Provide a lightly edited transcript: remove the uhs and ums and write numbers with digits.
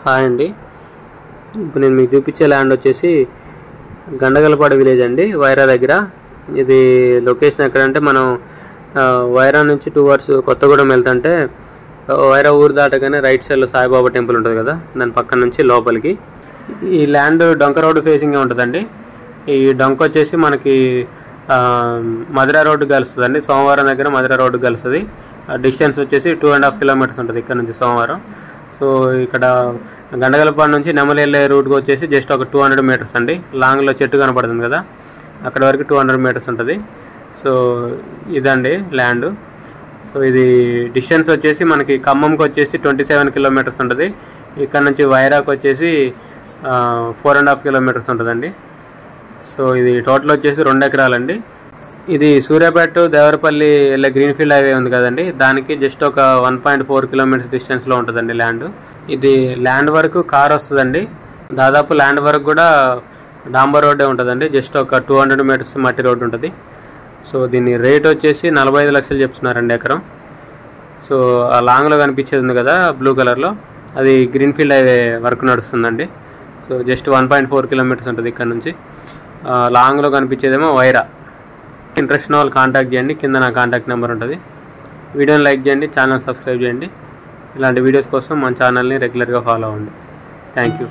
Hi అండి. ఇప్పుడు నేను మీకు చూపించే ల్యాండ్ వచ్చేసి గండగలపాడు విలేజ్ అండి, వైరా దగ్గర. ఇది లొకేషన్ ఎక్కడంటే మనం వైరా నుంచి 2 hours కొత్తగూడెం వెళ్తుంటే వైరా ఊరు దాటగానే రైట్ సైడ్లో సాయిబాబా టెంపుల్ ఉంటుంది కదా, దాని పక్కన నుంచి లోపలికి. ఈ ల్యాండ్ డొంక రోడ్డు ఫేసింగ్ ఉంటుందండి. ఈ డొంక వచ్చేసి మనకి మధుర రోడ్డు కలుస్తుందండి, సోమవారం దగ్గర మధుర రోడ్డు కలుస్తుంది. డిస్టెన్స్ వచ్చేసి 2.5 kilometers ఉంటుంది ఇక్కడ నుంచి సోమవారం. సో ఇక్కడ గండగలపాడు నుంచి నెమలి వెళ్ళే రూట్కి వచ్చేసి జస్ట్ ఒక 200 meters అండి. లాంగ్లో చెట్టు కనపడుతుంది కదా, అక్కడ వరకు 200 meters ఉంటుంది. సో ఇదండి ల్యాండ్. సో ఇది డిస్టెన్స్ వచ్చేసి మనకి ఖమ్మంకి వచ్చేసి 27 kilometers ఉంటుంది. ఇక్కడ నుంచి వైరాకి వచ్చేసి 4.5 kilometers ఉంటుందండి. సో ఇది టోటల్ వచ్చేసి 2 ఎకరాలండి. ఇది సూర్యాపేట దేవరపల్లి వెళ్ళే గ్రీన్ఫీల్డ్ హైవే ఉంది కదండి, దానికి జస్ట్ ఒక 1.4 kilometers డిస్టెన్స్లో ఉంటుందండి ల్యాండ్. ఇది ల్యాండ్ వరకు కార్ వస్తుందండి. దాదాపు ల్యాండ్ వరకు కూడా డాంబర్ రోడ్డే ఉంటుందండి, జస్ట్ ఒక 200 meters మట్టి రోడ్డు ఉంటుంది. సో దీని రేట్ వచ్చేసి 45 లక్షలు చెప్తున్నారండి ఎకరం. సో ఆ లాంగ్లో కనిపించేది ఉంది కదా బ్లూ కలర్లో, అది గ్రీన్ఫీల్డ్ హైవే వర్క్ నడుస్తుందండి. సో జస్ట్ 1.4 kilometers ఉంటుంది ఇక్కడ నుంచి. లాంగ్లో కనిపించేదేమో వైరా. ఇంట్రెస్ట్ ఉన్న వాళ్ళు కాంటాక్ట్ చేయండి, కింద నా కాంటాక్ట్ నెంబర్ ఉంటుంది. వీడియోని లైక్ చేయండి, ఛానల్ సబ్స్క్రైబ్ చేయండి. ఇలాంటి వీడియోస్ కోసం మన ఛానల్ని రెగ్యులర్గా ఫాలో అవ్వండి. Thank you.